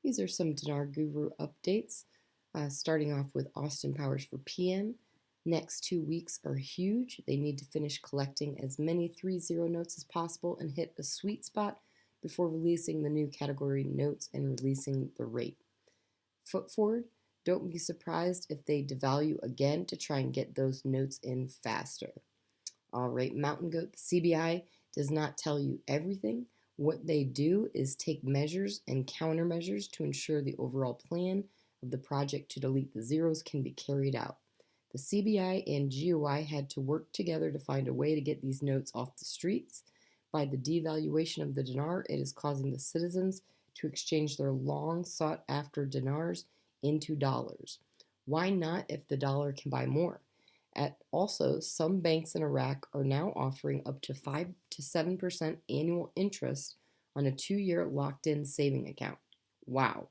These are some Dinar Guru updates, starting off with Austin Powers for PM. Next 2 weeks are huge. They need to finish collecting as many 3-0 notes as possible and hit a sweet spot before releasing the new category notes and releasing the rate. Footforward, don't be surprised if they devalue again to try and get those notes in faster. All right, Mountain Goat, the CBI does not tell you everything. What they do is take measures and countermeasures to ensure the overall plan of the project to delete the zeros can be carried out. The CBI and GOI had to work together to find a way to get these notes off the streets. By the devaluation of the dinar, it is causing the citizens to exchange their long sought after dinars into dollars. Why not if the dollar can buy more? Also, some banks in Iraq are now offering up to 5 to 7% annual interest on a 2-year locked-in saving account. Wow.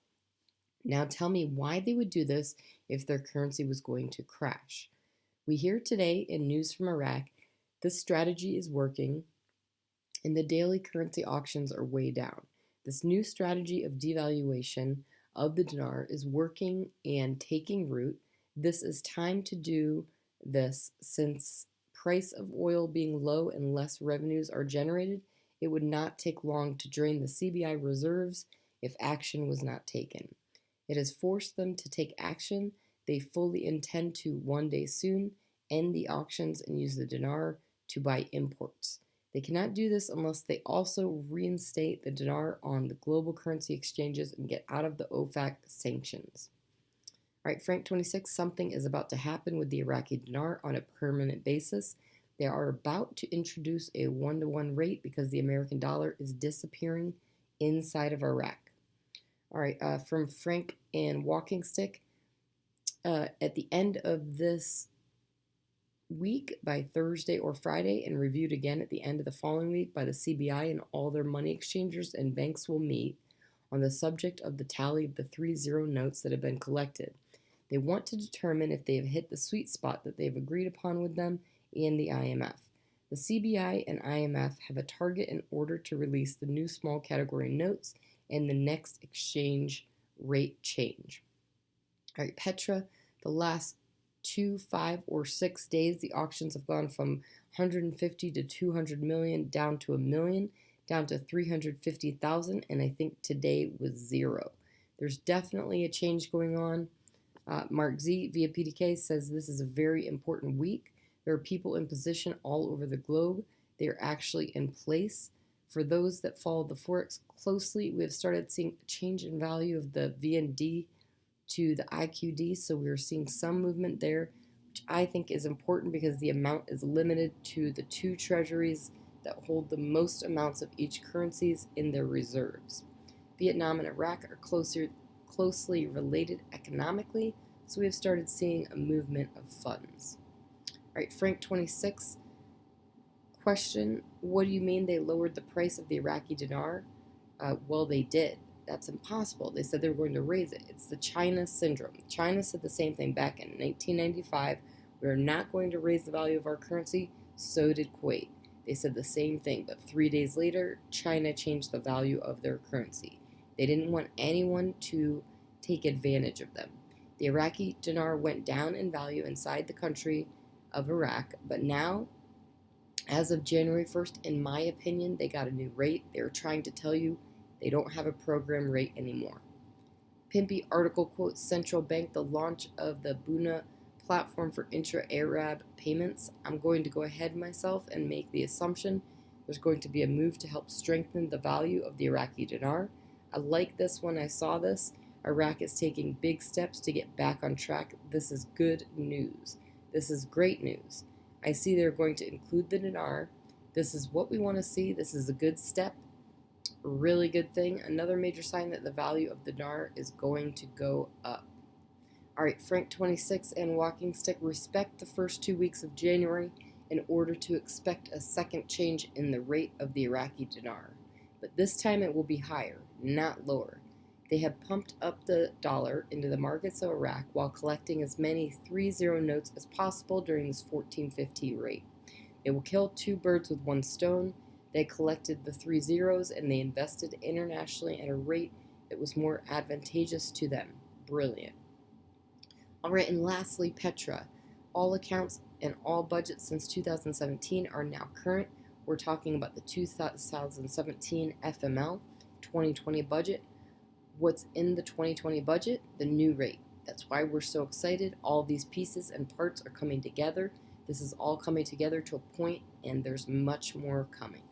Now tell me why they would do this if their currency was going to crash. We hear today in news from Iraq this strategy is working and the daily currency auctions are way down. This new strategy of devaluation of the dinar is working and taking root. This is time to do this since price of oil being low and less revenues are generated, it would not take long to drain the CBI reserves if action was not taken. It has forced them to take action. They fully intend to one day soon end the auctions and use the dinar to buy imports. They cannot do this unless they also reinstate the dinar on the global currency exchanges and get out of the OFAC sanctions. All right, Frank26, something is about to happen with the Iraqi dinar on a permanent basis. They are about to introduce a 1-to-1 rate because the American dollar is disappearing inside of Iraq. All right, from Frank and Walkingstick, at the end of this week by Thursday or Friday and reviewed again at the end of the following week by the CBI and all their money exchangers and banks will meet on the subject of the tally of the 3-0 notes that have been collected. They want to determine if they have hit the sweet spot that they've agreed upon with them and the IMF. The CBI and IMF have a target in order to release the new small category notes and the next exchange rate change. All right, Petra, the last 2, 5, or 6 days, the auctions have gone from 150 to 200 million down to 1 million, down to 350,000, and I think today was 0. There's definitely a change going on. MarkZ via PDK says this is a very important week. There are people in position all over the globe. They are actually in place. For those that follow the Forex closely, we have started seeing a change in value of the VND to the IQD, so we are seeing some movement there, which I think is important because the amount is limited to the 2 treasuries that hold the most amounts of each currencies in their reserves. Vietnam and Iraq are closely related economically, so we have started seeing a movement of funds. All right, Frank26, question, what do you mean they lowered the price of the Iraqi dinar? Well, they did. That's impossible. They said they were going to raise it. It's the China syndrome. China said the same thing back in 1995. We are not going to raise the value of our currency. So did Kuwait. They said the same thing, but 3 days later, China changed the value of their currency. They didn't want anyone to take advantage of them. The Iraqi dinar went down in value inside the country of Iraq, but now, as of January 1st, in my opinion, they got a new rate. They were trying to tell you they don't have a program rate anymore. Pimpy article quotes central bank, the launch of the Buna platform for intra-Arab payments. I'm going to go ahead myself and make the assumption there's going to be a move to help strengthen the value of the Iraqi dinar. I like this when I saw this. Iraq is taking big steps to get back on track. This is good news. This is great news. I see they're going to include the dinar. This is what we want to see. This is a good step. Really good thing. Another major sign that the value of the dinar is going to go up. All right, Frank26 and Walkingstick, respect the first 2 weeks of January in order to expect a second change in the rate of the Iraqi dinar. But this time it will be higher, not lower. They have pumped up the dollar into the markets of Iraq while collecting as many 3-0 notes as possible during this 1450 rate. They will kill 2 birds with 1 stone. They collected the 3 zeros and they invested internationally at a rate It was more advantageous to them. Brilliant. All right, and lastly, Petra. All accounts and all budgets since 2017 are now current. We're talking about the 2017 FML 2020 budget. What's in the 2020 budget? The new rate. That's why we're so excited. All these pieces and parts are coming together. This is all coming together to a point, and there's much more coming.